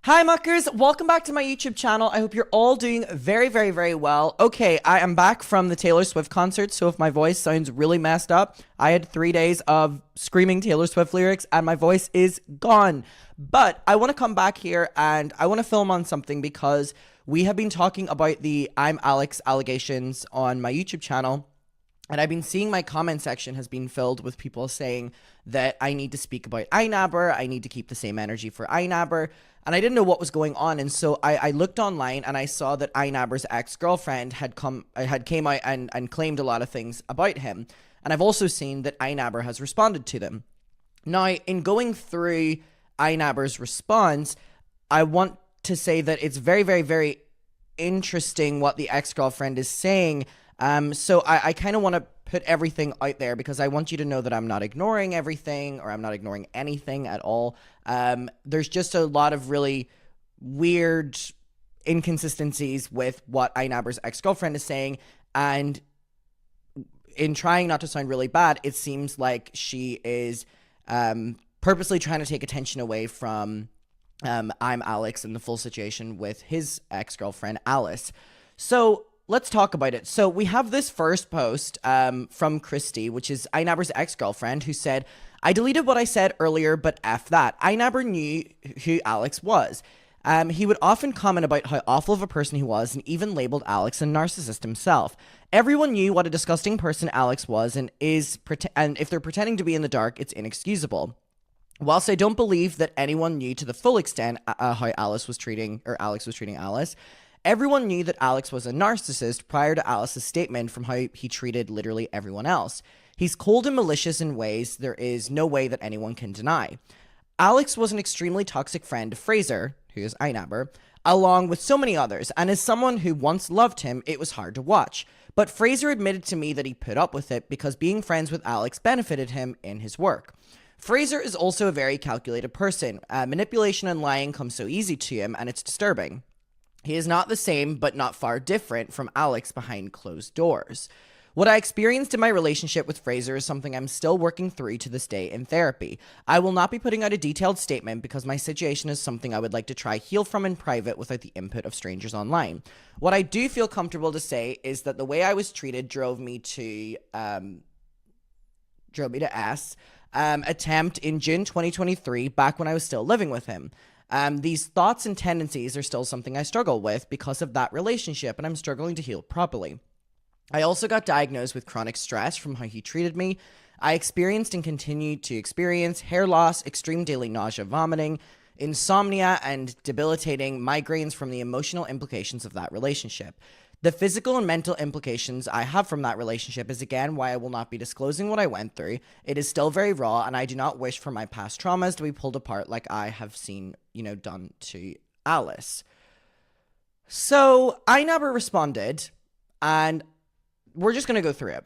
Hi muckers, welcome back to my YouTube channel. I hope you're all doing very well. Okay, I am back from the Taylor Swift concert, so if my voice sounds really messed up, I had 3 days of screaming Taylor Swift lyrics and my voice is gone. But I want to come back here and I want to film on something because we have been talking about the I'm Alex allegations on my YouTube channel. And I've been seeing my comment section has been filled with people saying that I need to speak about inabber, I need to keep the same energy for inabber, and I didn't know what was going on. And so I looked online and I saw that inabber's ex-girlfriend had came out and claimed a lot of things about him. And I've also seen that inabber has responded to them. Now, in going through inabber's response, I want to say that it's very interesting what the ex-girlfriend is saying. So I kind of want to put everything out there because I want you to know that I'm not ignoring everything or I'm not ignoring anything at all. There's just a lot of really weird inconsistencies with what inabber's ex-girlfriend is saying, and in trying not to sound really bad, it seems like she is purposely trying to take attention away from I'm Alex and the full situation with his ex-girlfriend Alice. So let's talk about it. So we have this first post from Christie, which is inabber's ex-girlfriend, who said, I deleted what I said earlier, but F that. Inabber knew who Alex was. He would often comment about how awful of a person he was and even labeled Alex a narcissist himself. Everyone knew what a disgusting person Alex was and if they're pretending to be in the dark, it's inexcusable. Whilst I don't believe that anyone knew to the full extent how Alex was treating Alice, everyone knew that Alex was a narcissist prior to Alice's statement from how he treated literally everyone else. He's cold and malicious in ways there is no way that anyone can deny. Alex was an extremely toxic friend of Fraser, who is inabber, along with so many others, and as someone who once loved him, it was hard to watch. But Fraser admitted to me that he put up with it because being friends with Alex benefited him in his work. Fraser is also a very calculated person. Manipulation and lying come so easy to him, and it's disturbing. He is not the same, but not far different from Alex behind closed doors. What I experienced in my relationship with Fraser is something I'm still working through to this day in therapy. I will not be putting out a detailed statement because my situation is something I would like to try heal from in private without the input of strangers online. What I do feel comfortable to say is that the way I was treated drove me to attempt in June 2023, back when I was still living with him. These thoughts and tendencies are still something I struggle with because of that relationship, and I'm struggling to heal properly. I also got diagnosed with chronic stress from how he treated me. I experienced and continue to experience hair loss, extreme daily nausea, vomiting, insomnia, and debilitating migraines from the emotional implications of that relationship. The physical and mental implications I have from that relationship is again why I will not be disclosing what I went through. It is still very raw, and I do not wish for my past traumas to be pulled apart like I have seen, done to Alice. So inabber responded, and we're just going to go through it.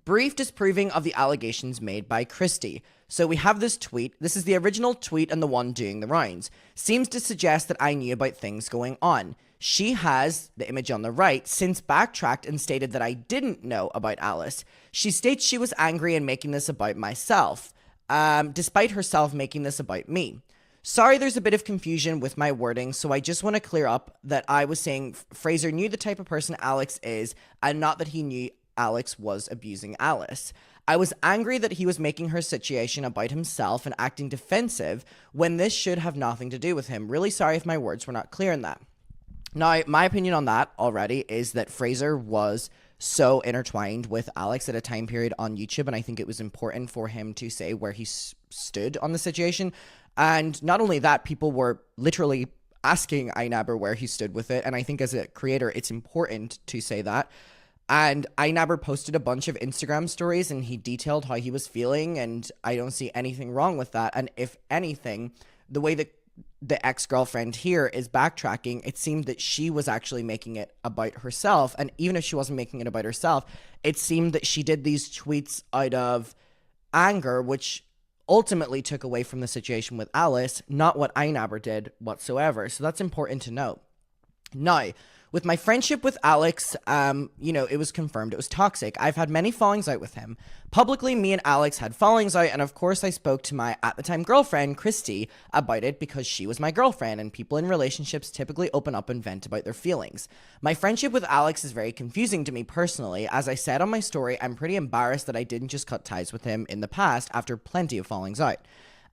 Brief disproving of the allegations made by Christie. So we have this tweet. This is the original tweet and the one doing the rounds. Seems to suggest that I knew about things going on. She has, the image on the right, since backtracked and stated that I didn't know about Alice. She states she was angry and making this about myself, despite herself making this about me. Sorry, there's a bit of confusion with my wording, so I just want to clear up that I was saying Fraser knew the type of person Alex is, and not that he knew Alex was abusing Alice. I was angry that he was making her situation about himself and acting defensive when this should have nothing to do with him. Really sorry if my words were not clear in that. Now, my opinion on that already is that Fraser was so intertwined with Alex at a time period on YouTube, and I think it was important for him to say where he stood on the situation. And not only that, people were literally asking inabber where he stood with it, and I think as a creator, it's important to say that. And inabber posted a bunch of Instagram stories, and he detailed how he was feeling, and I don't see anything wrong with that. And if anything, the way that the ex-girlfriend here is backtracking, it seemed that she was actually making it about herself. And even if she wasn't making it about herself, it seemed that she did these tweets out of anger, which ultimately took away from the situation with Alice, not what inabber did whatsoever. So that's important to note. Now, With my friendship with Alex, it was confirmed it was toxic. I've had many fallings out with him. Publicly, me and Alex had fallings out, and of course I spoke to my, at the time, girlfriend, Christie, about it because she was my girlfriend, and people in relationships typically open up and vent about their feelings. My friendship with Alex is very confusing to me personally. As I said on my story, I'm pretty embarrassed that I didn't just cut ties with him in the past after plenty of fallings out.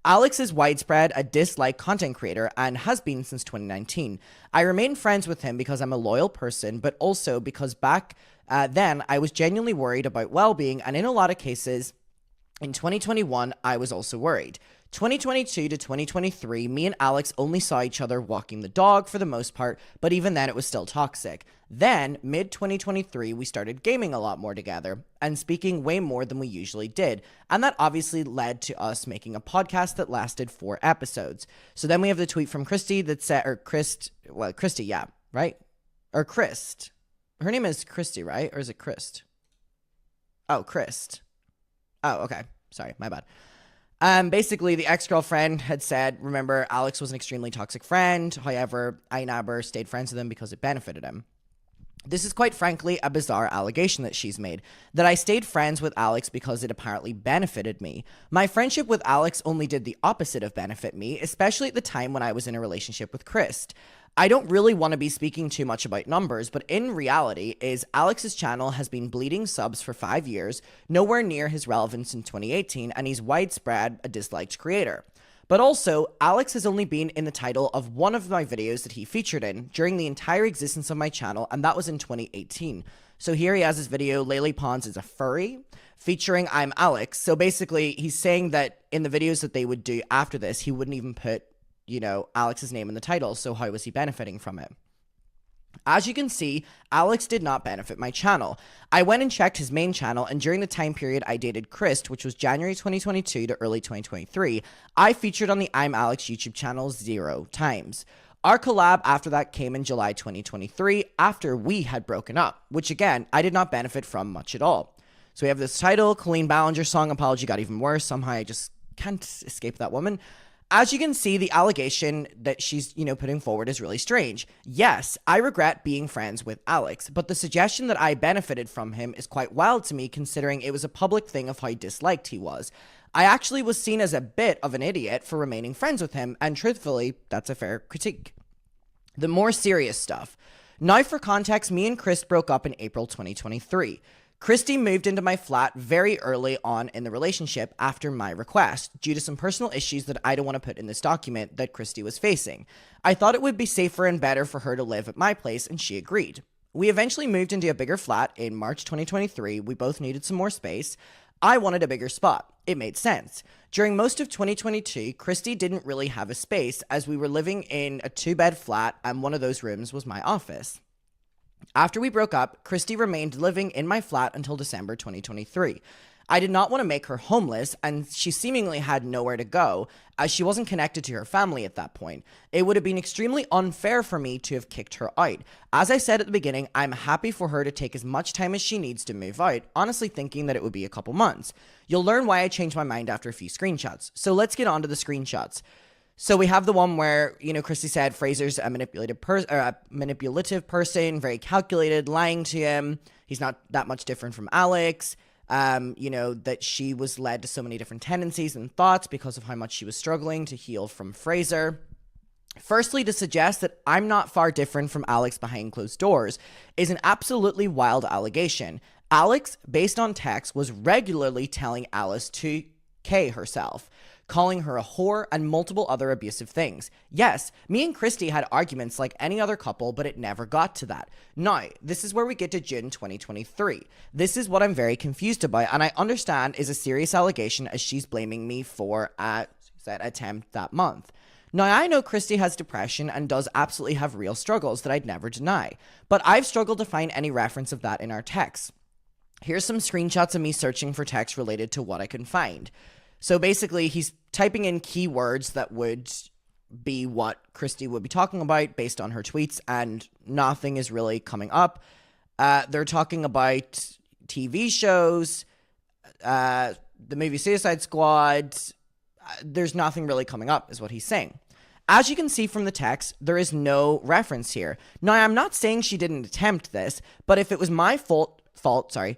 Alex is widespread a disliked content creator and has been since 2019. I remain friends with him because I'm a loyal person, but also because back then I was genuinely worried about well-being, and in a lot of cases, in 2021, I was also worried. 2022 to 2023, me and Alex only saw each other walking the dog for the most part, but even then it was still toxic. Then, mid-2023, we started gaming a lot more together and speaking way more than we usually did, and that obviously led to us making a podcast that lasted 4 episodes. So then we have the tweet from Christie that said, Christie, yeah, right? Or Christ. Her name is Christie, right? Or is it Christ? Oh, Christ. Oh, okay. Sorry, my bad. Basically, the ex-girlfriend had said, remember, Alex was an extremely toxic friend. However, inabber stayed friends with him because it benefited him. This is quite frankly a bizarre allegation that she's made, that I stayed friends with Alex because it apparently benefited me. My friendship with Alex only did the opposite of benefit me, especially at the time when I was in a relationship with Christ. I don't really want to be speaking too much about numbers, but in reality is Alex's channel has been bleeding subs for 5 years, nowhere near his relevance in 2018, and he's widespread a disliked creator. But also, Alex has only been in the title of one of my videos that he featured in during the entire existence of my channel, and that was in 2018. So here he has his video, Laylee Pons is a furry, featuring I'm Alex. So basically, he's saying that in the videos that they would do after this, he wouldn't even put, Alex's name in the title, so how was he benefiting from it? As you can see, Alex did not benefit my channel. I went and checked his main channel, and during the time period I dated Christ, which was January 2022 to early 2023, I featured on the I'm Alex YouTube channel 0 times. Our collab after that came in July 2023, after we had broken up, which again, I did not benefit from much at all. So we have this title, Colleen Ballinger song, Apology Got Even Worse. Somehow I just can't escape that woman. As you can see, the allegation that she's, putting forward is really strange. Yes, I regret being friends with Alex, but the suggestion that I benefited from him is quite wild to me, considering it was a public thing of how disliked he was. I actually was seen as a bit of an idiot for remaining friends with him, and truthfully, that's a fair critique. The more serious stuff. Now for context, me and Chris broke up in April 2023. Christie moved into my flat very early on in the relationship after my request, due to some personal issues that I don't want to put in this document that Christie was facing. I thought it would be safer and better for her to live at my place, and she agreed. We eventually moved into a bigger flat in March 2023. We both needed some more space. I wanted a bigger spot. It made sense. During most of 2022, Christie didn't really have a space, as we were living in a 2-bed flat, and one of those rooms was my office. After we broke up, Christie remained living in my flat until December 2023. I did not want to make her homeless, and she seemingly had nowhere to go, as she wasn't connected to her family at that point. It would have been extremely unfair for me to have kicked her out. As I said at the beginning, I'm happy for her to take as much time as she needs to move out, honestly thinking that it would be a couple months. You'll learn why I changed my mind after a few screenshots. So let's get on to the screenshots. So we have the one where, Christie said Fraser's a manipulative person, very calculated, lying to him. He's not that much different from Alex. That she was led to so many different tendencies and thoughts because of how much she was struggling to heal from Fraser. Firstly, to suggest that I'm not far different from Alex behind closed doors is an absolutely wild allegation. Alex, based on text, was regularly telling Alice to K herself, calling her a whore and multiple other abusive things. Yes, me and Christie had arguments like any other couple, but it never got to that. Now, this is where we get to June 2023. This is what I'm very confused about, and I understand is a serious allegation, as she's blaming me for a attempt that month. Now, I know Christie has depression and does absolutely have real struggles that I'd never deny, but I've struggled to find any reference of that in our texts. Here's some screenshots of me searching for text related to what I can find. So basically, he's typing in keywords that would be what Christie would be talking about based on her tweets, and nothing is really coming up. They're talking about TV shows, the movie Suicide Squad. There's nothing really coming up, is what he's saying. As you can see from the text, there is no reference here. Now, I'm not saying she didn't attempt this, but if it was my fault,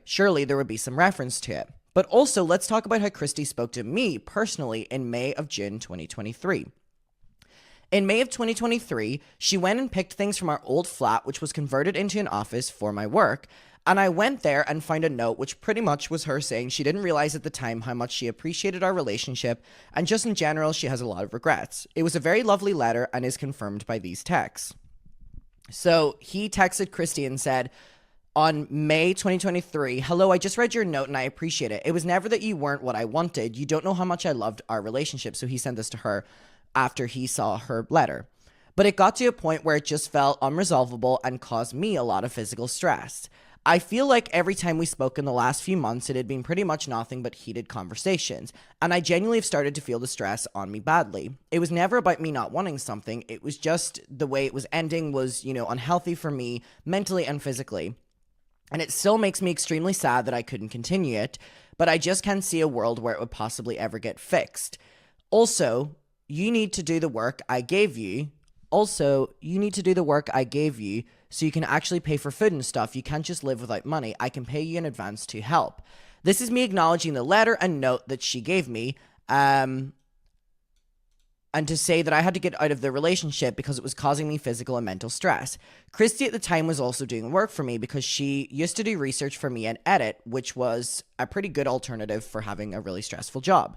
surely there would be some reference to it. But also, let's talk about how Christie spoke to me personally in June 2023. In May of 2023, she went and picked things from our old flat, which was converted into an office for my work. And I went there and found a note, which pretty much was her saying she didn't realize at the time how much she appreciated our relationship, and just in general, she has a lot of regrets. It was a very lovely letter and is confirmed by these texts. So he texted Christie and said, on May 2023, hello, I just read your note and I appreciate it. It was never that you weren't what I wanted. You don't know how much I loved our relationship. So he sent this to her after he saw her letter. But it got to a point where it just felt unresolvable and caused me a lot of physical stress. I feel like every time we spoke in the last few months, it had been pretty much nothing but heated conversations, and I genuinely have started to feel the stress on me badly. It was never about me not wanting something, it was just the way it was ending was, unhealthy for me, mentally and physically. And it still makes me extremely sad that I couldn't continue it, but I just can't see a world where it would possibly ever get fixed. Also, you need to do the work I gave you. So you can actually pay for food and stuff. You can't just live without money. I can pay you in advance to help. This is me acknowledging the letter and note that she gave me, and to say that I had to get out of the relationship because it was causing me physical and mental stress. Christie at the time was also doing work for me because she used to do research for me and edit, which was a pretty good alternative for having a really stressful job.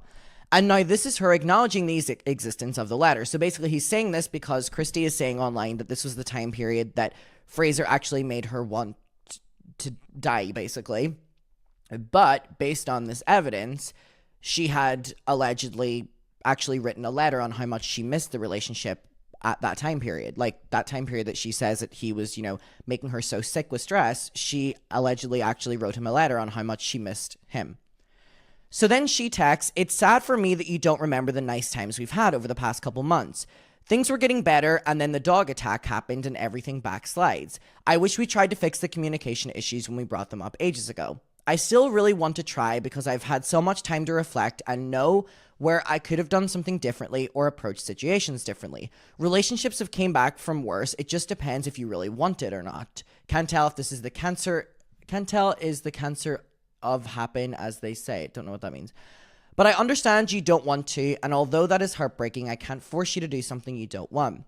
And now this is her acknowledging the existence of the letter. So basically he's saying this because Christie is saying online that this was the time period that Fraser actually made her want to die, basically. But based on this evidence, she had allegedly actually written a letter on how much she missed the relationship at that time period. Like that time period that she says that he was, making her so sick with stress, she allegedly actually wrote him a letter on how much she missed him. So then she texts, it's sad for me that you don't remember the nice times we've had over the past couple months. Things were getting better, and then the dog attack happened and everything backslides. I wish we tried to fix the communication issues when we brought them up ages ago. I still really want to try because I've had so much time to reflect and know where I could have done something differently or approached situations differently. Relationships have came back from worse. It just depends if you really want it or not. Can't tell if this is the cancer. Can't tell is the cancer of happen, as they say. Don't know what that means. But I understand you don't want to, and although that is heartbreaking, I can't force you to do something you don't want.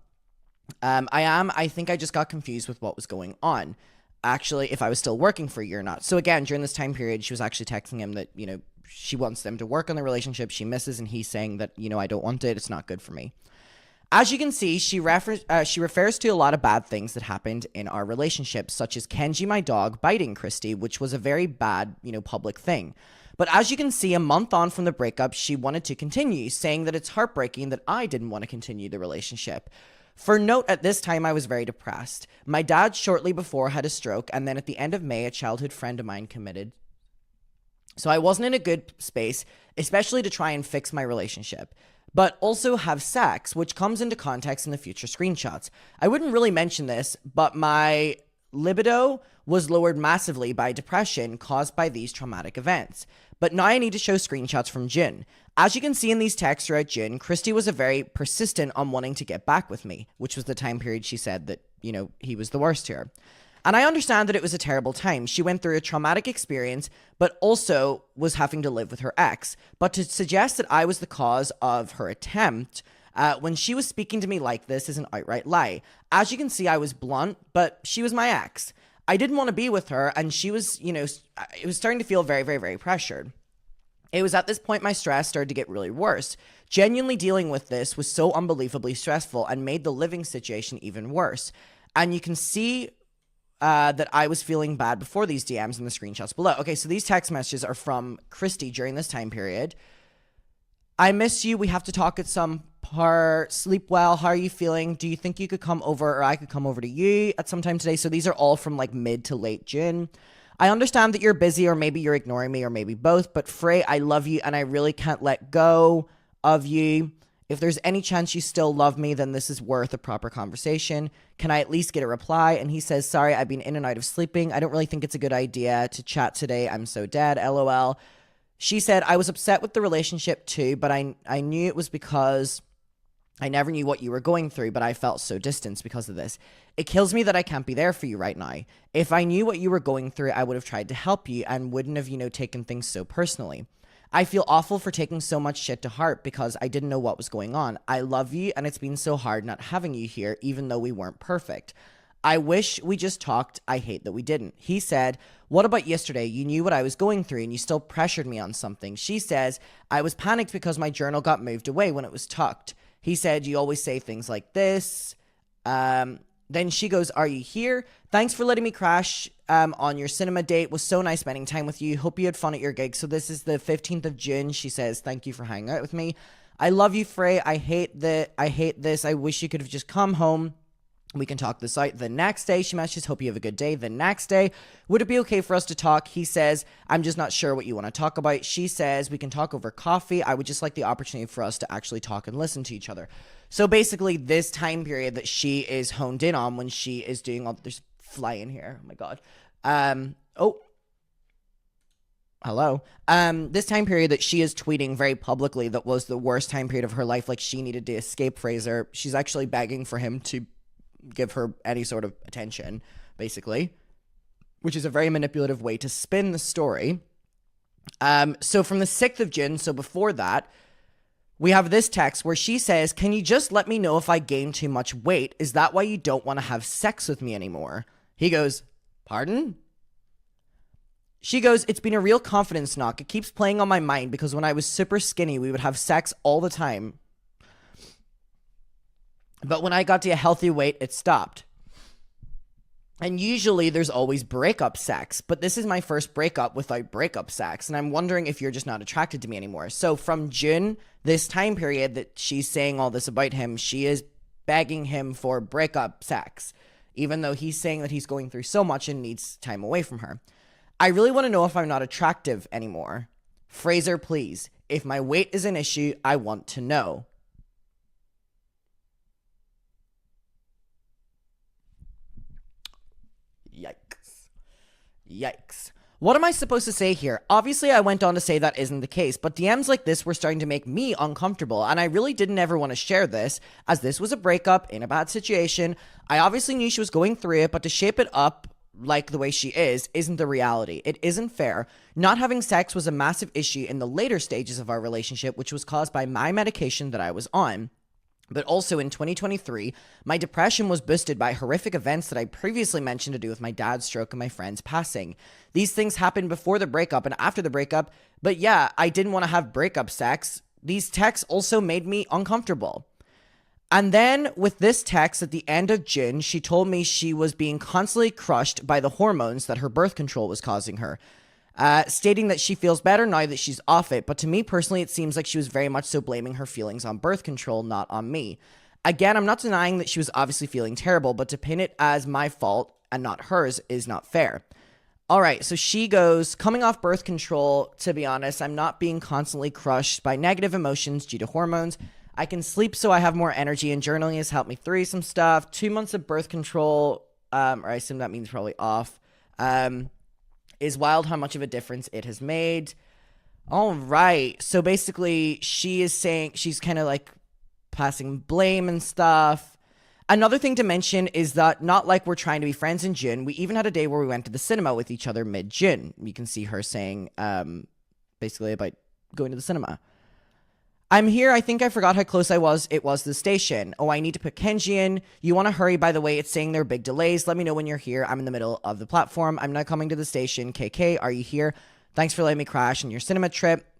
I think I just got confused with what was going on. Actually, if I was still working for you or not. So again, during this time period, she was actually texting him that, she wants them to work on the relationship she misses, and he's saying that, I don't want it, it's not good for me. As you can see, she refers to a lot of bad things that happened in our relationship, such as Kenji, my dog, biting Christie, which was a very bad, public thing. But as you can see, a month on from the breakup, she wanted to continue, saying that it's heartbreaking that I didn't want to continue the relationship. For note, at this time, I was very depressed. My dad shortly before had a stroke, and then at the end of May, a childhood friend of mine committed. So I wasn't in a good space, especially to try and fix my relationship, but also have sex, which comes into context in the future screenshots. I wouldn't really mention this, but my libido was lowered massively by depression caused by these traumatic events. But now I need to show screenshots from June. As you can see in these texts throughout June, Christie was very persistent on wanting to get back with me, which was the time period she said that, he was the worst to her. And I understand that it was a terrible time. She went through a traumatic experience, but also was having to live with her ex. But to suggest that I was the cause of her attempt, when she was speaking to me like this, is an outright lie. As you can see, I was blunt, but she was my ex. I didn't want to be with her, and she was, it was starting to feel very, very, very pressured. It was at this point my stress started to get really worse. Genuinely dealing with this was so unbelievably stressful and made the living situation even worse. And you can see that I was feeling bad before these DMs and the screenshots below. Okay, so these text messages are from Christie during this time period. I miss you. We have to talk at some part. Sleep well. How are you feeling? Do you think you could come over, or I could come over to you at some time today? So these are all from like mid to late June. I understand that you're busy, or maybe you're ignoring me, or maybe both, but Frey, I love you and I really can't let go of you. If there's any chance you still love me, then this is worth a proper conversation. Can I at least get a reply? And he says, sorry, I've been in and out of sleeping. I don't really think it's a good idea to chat today. I'm so dead, LOL. She said, I was upset with the relationship too, but I knew it was because I never knew what you were going through, but I felt so distant because of this. It kills me that I can't be there for you right now. If I knew what you were going through, I would have tried to help you and wouldn't have, taken things so personally. I feel awful for taking so much shit to heart because I didn't know what was going on. I love you, and it's been so hard not having you here, even though we weren't perfect. I wish we just talked. I hate that we didn't. He said, what about yesterday? You knew what I was going through and you still pressured me on something. She says, I was panicked because my journal got moved away when it was tucked. He said, you always say things like this. Then she goes, are you here? Thanks for letting me crash on your cinema date. It was so nice spending time with you. Hope you had fun at your gig. So this is the 15th of June. She says, thank you for hanging out with me. I love you, Frey. I hate this. I wish you could have just come home. We can talk this out. The next day, she messages, hope you have a good day. The next day, would it be okay for us to talk? He says, I'm just not sure what you want to talk about. She says, we can talk over coffee. I would just like the opportunity for us to actually talk and listen to each other. So basically, this time period that she is honed in on when she is doing all, there's fly in here. Oh my God. Hello. This time period that she is tweeting very publicly that was the worst time period of her life. Like she needed to escape Fraser. She's actually begging for him to give her any sort of attention, basically, which is a very manipulative way to spin the story. So from the 6th of June, so before that, we have this text where she says, can you just let me know if I gain too much weight? Is that why you don't want to have sex with me anymore? He goes, pardon? She goes, it's been a real confidence knock. It keeps playing on my mind because when I was super skinny, we would have sex all the time. But when I got to a healthy weight, it stopped. And usually there's always breakup sex, but this is my first breakup without breakup sex. And I'm wondering if you're just not attracted to me anymore. So from June, this time period that she's saying all this about him, she is begging him for breakup sex, even though he's saying that he's going through so much and needs time away from her. I really want to know if I'm not attractive anymore. Fraser, please. If my weight is an issue, I want to know. Yikes. What am I supposed to say here? Obviously, I went on to say that isn't the case, but DMs like this were starting to make me uncomfortable, and I really didn't ever want to share this, as this was a breakup in a bad situation. I obviously knew she was going through it, but to shape it up like the way she is isn't the reality. It isn't fair. Not having sex was a massive issue in the later stages of our relationship, which was caused by my medication that I was on. But also in 2023, my depression was boosted by horrific events that I previously mentioned to do with my dad's stroke and my friend's passing. These things happened before the breakup and after the breakup, but yeah, I didn't want to have breakup sex. These texts also made me uncomfortable. And then with this text at the end of June, she told me she was being constantly crushed by the hormones that her birth control was causing her. Stating that she feels better now that she's off it, but to me personally, it seems like she was very much so blaming her feelings on birth control, not on me. Again, I'm not denying that she was obviously feeling terrible, but to pin it as my fault and not hers is not fair. All right, so she goes, coming off birth control, to be honest, I'm not being constantly crushed by negative emotions due to hormones. I can sleep so I have more energy, and journaling has helped me through some stuff. 2 months of birth control, or I assume that means probably off, is wild how much of a difference it has made. All right. So basically, she is saying, she's kind of like passing blame and stuff. Another thing to mention is that not like we're trying to be friends in June. We even had a day where we went to the cinema with each other mid-June. You can see her saying basically about going to the cinema. I'm here. I think I forgot how close I was. It was the station. Oh, I need to put Kenji in. You want to hurry, by the way. It's saying there are big delays. Let me know when you're here. I'm in the middle of the platform. I'm not coming to the station. KK, are you here? Thanks for letting me crash on your cinema trip.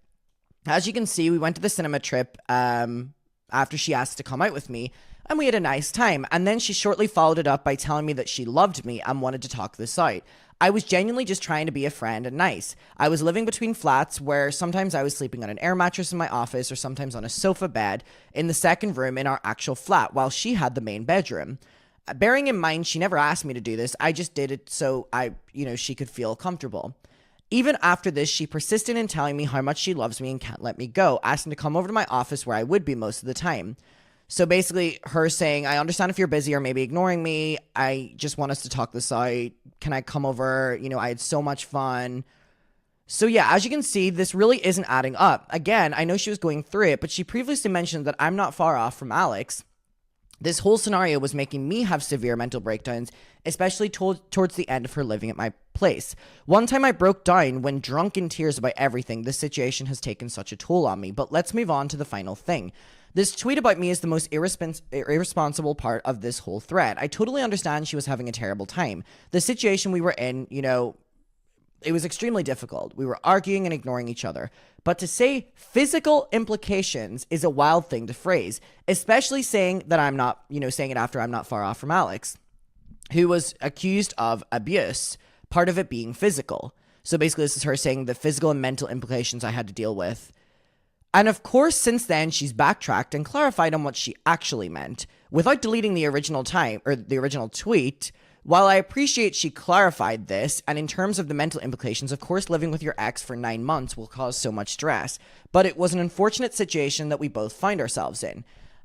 As you can see, we went to the cinema trip after she asked to come out with me, and we had a nice time. And then she shortly followed it up by telling me that she loved me and wanted to talk this out. I was genuinely just trying to be a friend and nice. I was living between flats where sometimes I was sleeping on an air mattress in my office or sometimes on a sofa bed in the second room in our actual flat while she had the main bedroom. Bearing in mind, she never asked me to do this. I just did it so she could feel comfortable. Even after this, she persisted in telling me how much she loves me and can't let me go, asking to come over to my office where I would be most of the time. So basically her saying, I understand if you're busy or maybe ignoring me. I just want us to talk this out. Can I come over? I had so much fun. So yeah, as you can see, this really isn't adding up. Again, I know she was going through it, but she previously mentioned that I'm not far off from Alex. This whole scenario was making me have severe mental breakdowns, especially towards the end of her living at my place. One time I broke down when drunk in tears about everything. This situation has taken such a toll on me. But let's move on to the final thing. This tweet about me is the most irresponsible part of this whole thread. I totally understand she was having a terrible time. The situation we were in, it was extremely difficult. We were arguing and ignoring each other. But to say physical implications is a wild thing to phrase, especially saying that I'm not, saying it after I'm not far off from Alex, who was accused of abuse, part of it being physical. So basically, this is her saying the physical and mental implications I had to deal with. And of course, since then, she's backtracked and clarified on what she actually meant. Without deleting the original tweet, while I appreciate she clarified this, and in terms of the mental implications, of course, living with your ex for 9 months will cause so much stress, but it was an unfortunate situation that we both find ourselves in.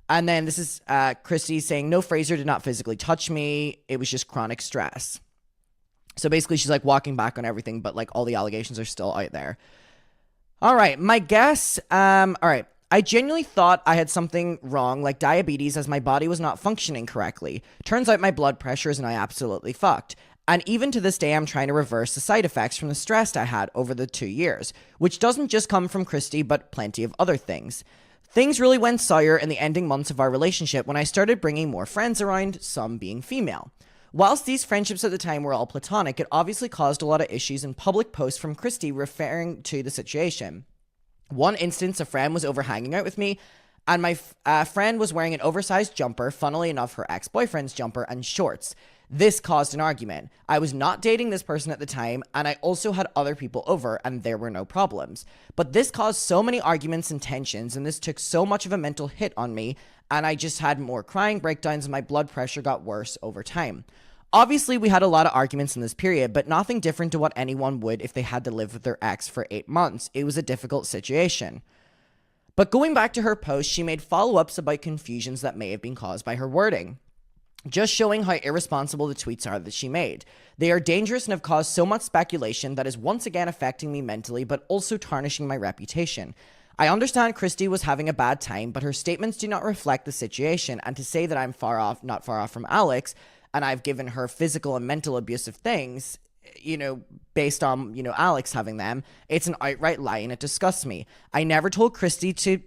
And then this is Christie saying, no, Fraser did not physically touch me. It was just chronic stress. So basically, she's like walking back on everything, but like all the allegations are still out there. All right, my guess, I genuinely thought I had something wrong, like diabetes, as my body was not functioning correctly. Turns out my blood pressure is and I absolutely fucked. And even to this day, I'm trying to reverse the side effects from the stress I had over the 2 years, which doesn't just come from Christie, but plenty of other things. Things really went sour in the ending months of our relationship when I started bringing more friends around, some being female. Whilst these friendships at the time were all platonic, it obviously caused a lot of issues in public posts from Christie referring to the situation. One instance, a friend was over hanging out with me, and my friend was wearing an oversized jumper, funnily enough her ex-boyfriend's jumper, and shorts. This caused an argument. I was not dating this person at the time, and I also had other people over, and there were no problems. But this caused so many arguments and tensions, and this took so much of a mental hit on me, and I just had more crying breakdowns, and my blood pressure got worse over time. Obviously, we had a lot of arguments in this period, but nothing different to what anyone would if they had to live with their ex for 8 months. It was a difficult situation. But going back to her post, she made follow-ups about confusions that may have been caused by her wording, just showing how irresponsible the tweets are that she made. They are dangerous and have caused so much speculation that is once again affecting me mentally, but also tarnishing my reputation. I understand Christie was having a bad time, but her statements do not reflect the situation, and to say that I'm not far off from Alex, and I've given her physical and mental abusive things, based on, Alex having them, it's an outright lie and it disgusts me. I never told Christie to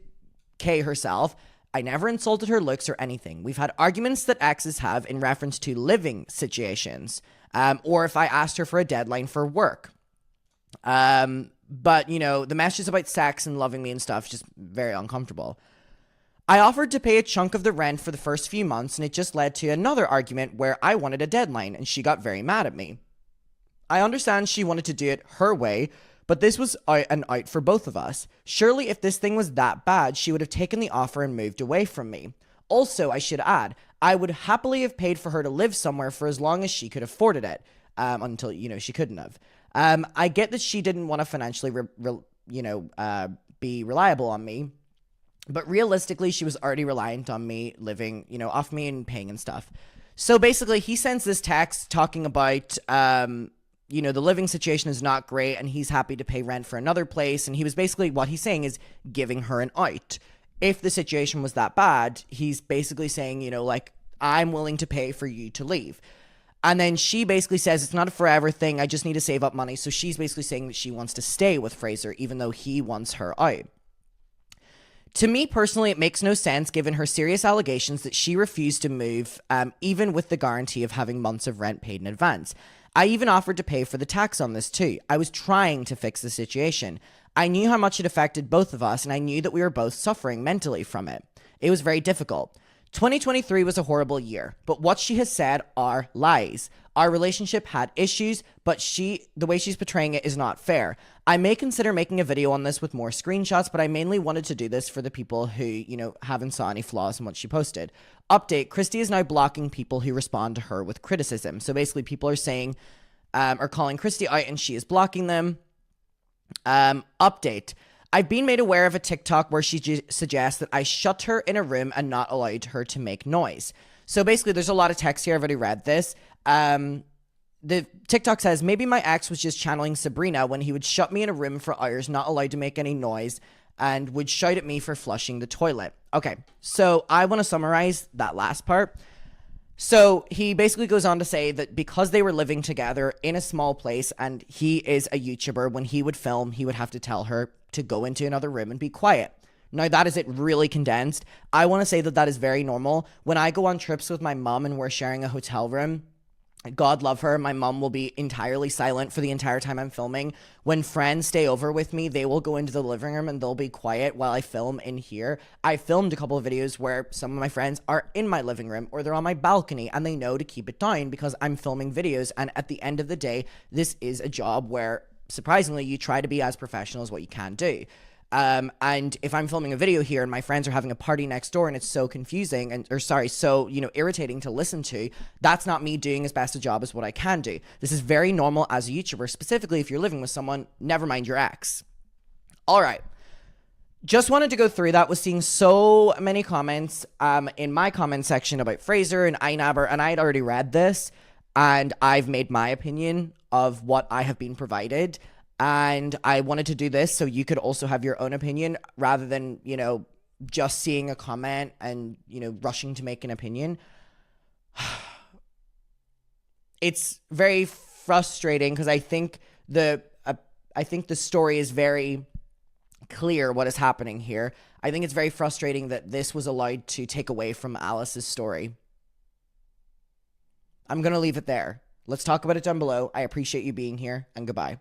K herself. I never insulted her looks or anything. We've had arguments that exes have in reference to living situations, or if I asked her for a deadline for work. But, the messages about sex and loving me and stuff, just very uncomfortable. I offered to pay a chunk of the rent for the first few months, and it just led to another argument where I wanted a deadline, and she got very mad at me. I understand she wanted to do it her way, but this was an out for both of us. Surely if this thing was that bad, she would have taken the offer and moved away from me. Also, I should add, I would happily have paid for her to live somewhere for as long as she could afford it, until, she couldn't have. I get that she didn't want to financially, be reliable on me, but realistically, she was already reliant on me living, off me and paying and stuff. So basically, he sends this text talking about, the living situation is not great and he's happy to pay rent for another place. And he was basically, what he's saying is giving her an out. If the situation was that bad, he's basically saying, I'm willing to pay for you to leave. And then she basically says, it's not a forever thing. I just need to save up money. So she's basically saying that she wants to stay with Fraser, even though he wants her out. To me personally, it makes no sense given her serious allegations that she refused to move, even with the guarantee of having months of rent paid in advance. I even offered to pay for the tax on this too. I was trying to fix the situation. I knew how much it affected both of us, and I knew that we were both suffering mentally from it. It was very difficult. 2023 was a horrible year, but what she has said are lies. Our relationship had issues, but the way she's portraying it is not fair. I may consider making a video on this with more screenshots, but I mainly wanted to do this for the people who, haven't saw any flaws in what she posted. Update, Christie is now blocking people who respond to her with criticism. So basically people are saying, are calling Christie out and she is blocking them. Update, I've been made aware of a TikTok where she suggests that I shut her in a room and not allowed her to make noise. So basically, there's a lot of text here. I've already read this. the TikTok says, maybe my ex was just channeling Sabrina when he would shut me in a room for hours, not allowed to make any noise, and would shout at me for flushing the toilet. Okay, so I want to summarize that last part. So he basically goes on to say that because they were living together in a small place and he is a YouTuber, when he would film, he would have to tell her to go into another room and be quiet. Now, that is it really condensed. I want to say that that is very normal. When I go on trips with my mom and we're sharing a hotel room, God love her, my mom will be entirely silent for the entire time I'm filming. When friends stay over with me, they will go into the living room and they'll be quiet while I film in here. I filmed a couple of videos where some of my friends are in my living room or they're on my balcony and they know to keep it down because I'm filming videos. And at the end of the day, this is a job where, surprisingly, you try to be as professional as what you can do. And if I'm filming a video here and my friends are having a party next door and it's so confusing so, irritating to listen to, that's not me doing as best a job as what I can do. This is very normal as a YouTuber, specifically if you're living with someone, never mind your ex. All right. Just wanted to go through that. Was seeing so many comments in my comment section about Fraser and inabber, and I had already read this and I've made my opinion of what I have been provided. And I wanted to do this so you could also have your own opinion rather than, just seeing a comment and, rushing to make an opinion. It's very frustrating because I think the story is very clear what is happening here. I think it's very frustrating that this was allowed to take away from Alice's story. I'm going to leave it there. Let's talk about it down below. I appreciate you being here, and goodbye.